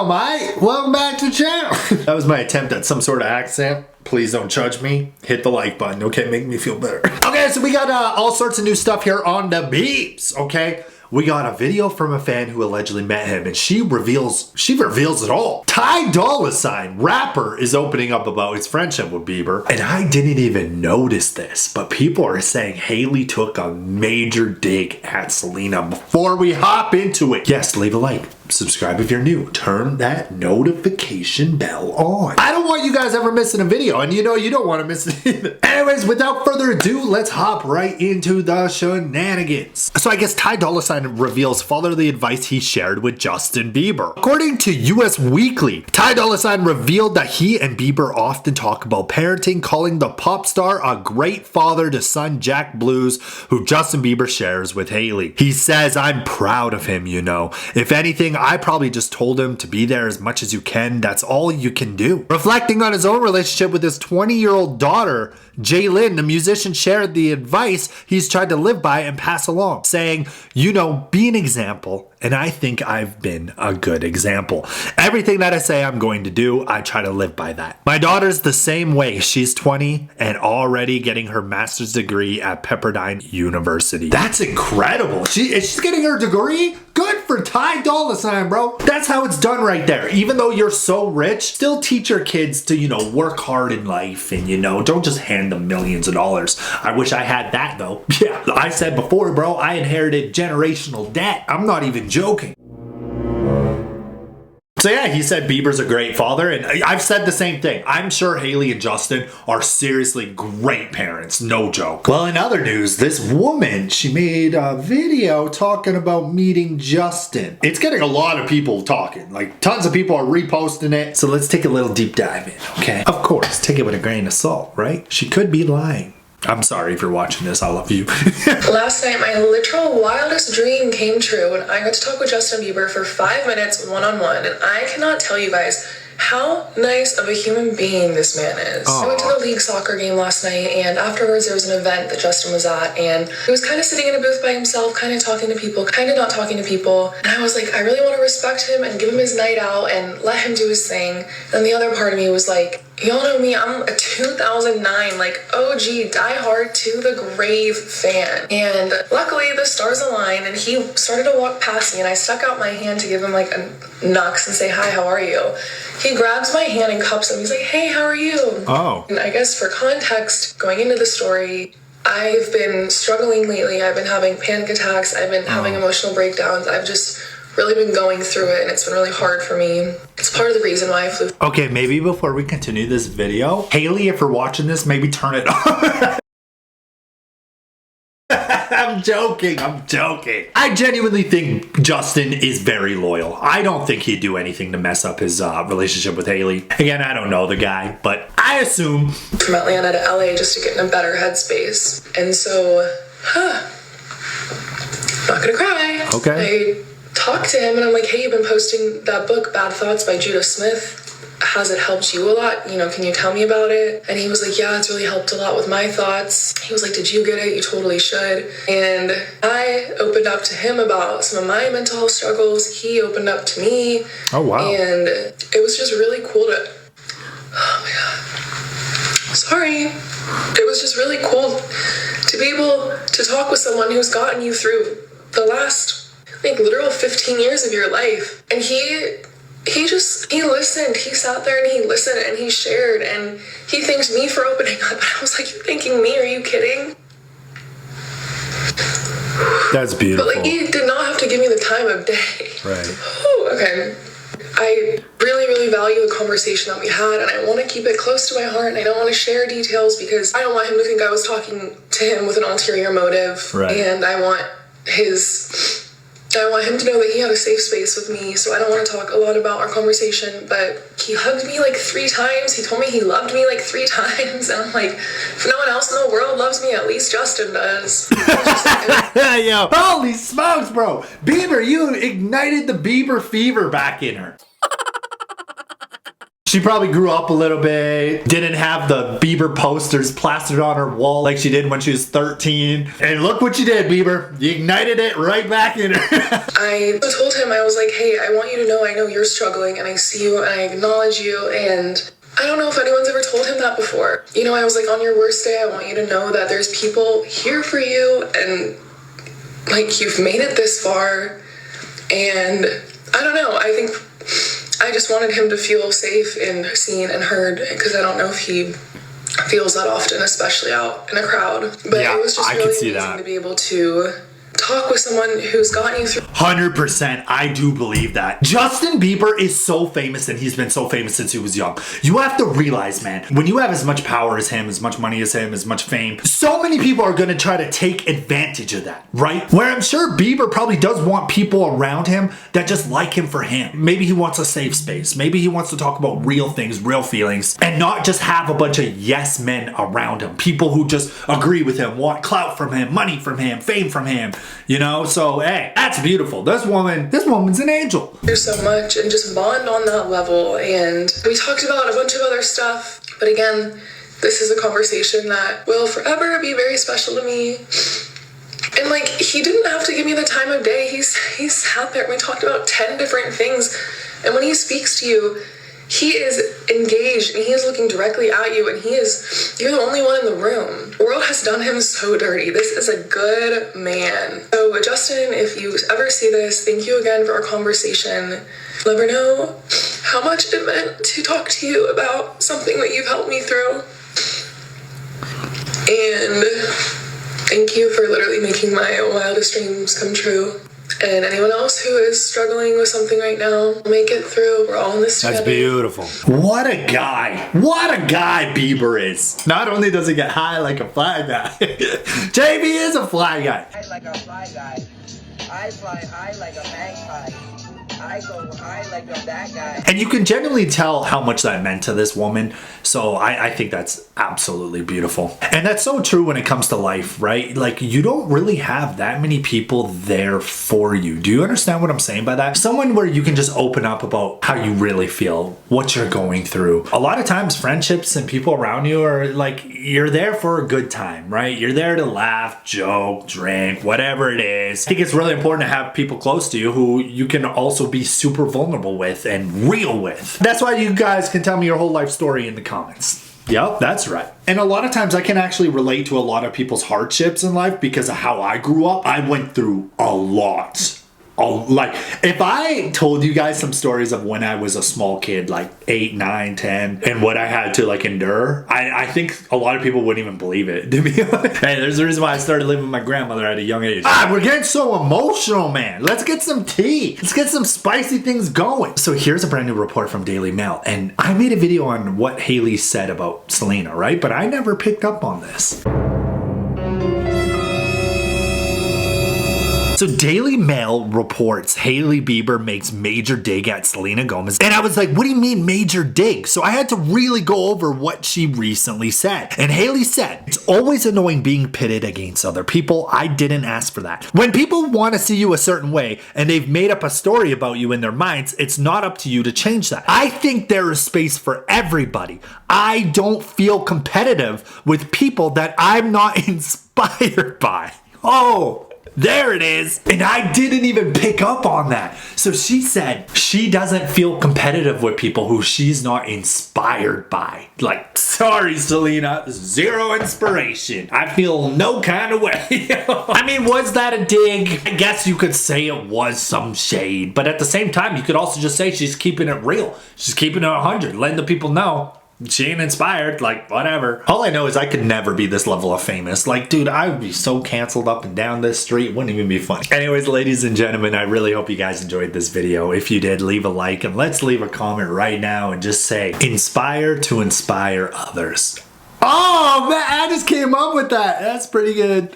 Dynamite! Welcome back to the channel! That was my attempt at some sort of accent. Please don't judge me. Hit the like button, okay? Make me feel better. Okay, so we got all sorts of new stuff here on the Beeps, okay? We got a video from a fan who allegedly met him, and she reveals it all. Ty Dolla $ign, rapper, is opening up about his friendship with Bieber, and I didn't even notice this, but people are saying Hailey took a major dig at Selena. Before we hop into it, yes, leave a like, subscribe if you're new, turn that notification bell on. I don't want you guys ever missing a video, and you know you don't want to miss it either. Anyways, without further ado, let's hop right into the shenanigans. So I guess Ty Dolla $ign reveals follow the advice he shared with Justin Bieber. According to US Weekly, Ty Dolla $ign revealed that he and Bieber often talk about parenting, calling the pop star a great father to son Jack Blues, who Justin Bieber shares with Hailey. He says, "I'm proud of him, you know. If anything, I probably just told him to be there as much as you can. That's all you can do." Reflecting on his own relationship with his 20-year-old daughter, Jaylyn, the musician, shared the advice he's tried to live by and pass along, saying, "You know, be an example, and I think I've been a good example. Everything that I say I'm going to do, I try to live by that. My daughter's the same way. She's 20 and already getting her master's degree at Pepperdine University." That's incredible. She's getting her degree? Good for Ty Dolla $ign, bro. That's how it's done right there. Even though you're so rich, still teach your kids to, you know, work hard in life and, you know, don't just hand them millions of dollars. I wish I had that though. Yeah, I said before, bro, I inherited generational debt. I'm not even joking. So yeah, he said Bieber's a great father, and I've said the same thing. I'm sure Hailey and Justin are seriously great parents, no joke. Well, in other news, this woman, she made a video talking about meeting Justin. It's getting a lot of people talking, like tons of people are reposting it. So let's take a little deep dive in, okay? Of course, take it with a grain of salt, right? She could be lying. I'm sorry if you're watching this, I love you. Last night, my literal wildest dream came true when I got to talk with Justin Bieber for 5 minutes one-on-one, and I cannot tell you guys how nice of a human being this man is. Aww. I went to the league soccer game last night, and afterwards there was an event that Justin was at, and he was kind of sitting in a booth by himself, kind of talking to people, kind of not talking to people, and I was like, I really want to respect him and give him his night out and let him do his thing. And the other part of me was like, y'all know me, I'm a 2009, like, OG, diehard to the grave fan. And luckily, the stars aligned, and he started to walk past me, and I stuck out my hand to give him, like, a knocks and say, "Hi, how are you?" He grabs my hand and cups him. He's like, "Hey, how are you?" Oh. And I guess for context, going into the story, I've been struggling lately. I've been having panic attacks. I've been having emotional breakdowns. I've just really been going through it, and it's been really hard for me. It's part of the reason why I flew. Okay, maybe before we continue this video, Hailey, if you're watching this, maybe turn it off. I'm joking. I genuinely think Justin is very loyal. I don't think he'd do anything to mess up his relationship with Hailey. Again, I don't know the guy, but I assume. From Atlanta to LA just to get in a better headspace. And so, not gonna cry. Okay. I talked to him and I'm like, "Hey, you've been posting that book, Bad Thoughts by Judah Smith. Has it helped you a lot? You know, can you tell me about it?" And he was like, "Yeah, it's really helped a lot with my thoughts." He was like, "Did you get it? You totally should." And I opened up to him about some of my mental health struggles. He opened up to me. Oh, wow. And it was just really cool to, oh my God. Sorry. It was just really cool to be able to talk with someone who's gotten you through the last, I think, literal 15 years of your life. And he listened. He sat there and he listened and he shared, and he thanked me for opening up. I was like, "You thanking me? Are you kidding?" That's beautiful. But like, he did not have to give me the time of day. Right. Ooh, okay. I really, really value the conversation that we had, and I want to keep it close to my heart, and I don't want to share details because I don't want him to think I was talking to him with an ulterior motive. Right. And I want him to know that he had a safe space with me, so I don't want to talk a lot about our conversation, but he hugged me like 3 times. He told me he loved me like 3 times, and I'm like, if no one else in the world loves me, at least Justin does. Yo, holy smokes, bro. Bieber, you ignited the Bieber fever back in her. She probably grew up a little bit, didn't have the Bieber posters plastered on her wall like she did when she was 13. And look what you did, Bieber. You ignited it right back in her. I told him, I was like, hey, I want you to know I know you're struggling and I see you and I acknowledge you, and I don't know if anyone's ever told him that before. You know, I was like, on your worst day, I want you to know that there's people here for you and like you've made it this far. And I don't know, I think I just wanted him to feel safe and seen and heard, because I don't know if he feels that often, especially out in a crowd. But yeah, it was just I really can see amazing that. to be able to talk with someone who's gotten you through. 100%, I do believe that. Justin Bieber is so famous, and he's been so famous since he was young. You have to realize, man, when you have as much power as him, as much money as him, as much fame, so many people are gonna try to take advantage of that, right? Where I'm sure Bieber probably does want people around him that just like him for him. Maybe he wants a safe space. Maybe he wants to talk about real things, real feelings, and not just have a bunch of yes men around him. People who just agree with him, want clout from him, money from him, fame from him, you know? So, hey, that's beautiful. This woman's an angel. There's so much and just bond on that level. And we talked about a bunch of other stuff. But again, this is a conversation that will forever be very special to me. And like, he didn't have to give me the time of day. He sat there and we talked about 10 different things. And when he speaks to you, he is engaged and he is looking directly at you, and you're the only one in the room. The world has done him so dirty. This is a good man. So Justin, if you ever see this, thank you again for our conversation. Let her know how much it meant to talk to you about something that you've helped me through. And thank you for literally making my wildest dreams come true. And anyone else who is struggling with something right now, make it through. We're all in this together. That's beautiful. What a guy. What a guy Bieber is. Not only does he get high like a fly guy, JB is a fly guy. High like a fly guy. I fly high like a magpie. I go high like a that guy. And you can genuinely tell how much that meant to this woman. So I think that's absolutely beautiful. And that's so true when it comes to life, right? Like, you don't really have that many people there for you. Do you understand what I'm saying by that? Someone where you can just open up about how you really feel, what you're going through. A lot of times friendships and people around you are like, you're there for a good time, right? You're there to laugh, joke, drink, whatever it is. I think it's really important to have people close to you who you can also be super vulnerable with and real with. That's why you guys can tell me your whole life story in the comments. Yep, that's right. And a lot of times I can actually relate to a lot of people's hardships in life because of how I grew up. I went through a lot. Like, if I told you guys some stories of when I was a small kid, like 8, 9, 10, and what I had to like endure, I think a lot of people wouldn't even believe it, to be honest. Hey, there's a reason why I started living with my grandmother at a young age. We're getting so emotional, man. Let's get some tea. Let's get some spicy things going. So here's a brand new report from Daily Mail, and I made a video on what Hailey said about Selena, right? But I never picked up on this. So Daily Mail reports Hailey Bieber makes major dig at Selena Gomez. And I was like, what do you mean major dig? So I had to really go over what she recently said. And Hailey said, it's always annoying being pitted against other people. I didn't ask for that. When people want to see you a certain way and they've made up a story about you in their minds, it's not up to you to change that. I think there is space for everybody. I don't feel competitive with people that I'm not inspired by. Oh, there it is. And I didn't even pick up on that. So she said she doesn't feel competitive with people who she's not inspired by. Like, sorry, Selena, zero inspiration. I feel no kind of way. I mean, was that a dig? I guess you could say it was some shade. But at the same time, you could also just say she's keeping it real. She's keeping it 100, letting the people know she ain't inspired, like, whatever. All I know is I could never be this level of famous. Like, dude, I would be so canceled up and down this street. It wouldn't even be funny. Anyways, ladies and gentlemen, I really hope you guys enjoyed this video. If you did, leave a like and let's leave a comment right now and just say, inspire to inspire others. Oh, man, I just came up with that. That's pretty good.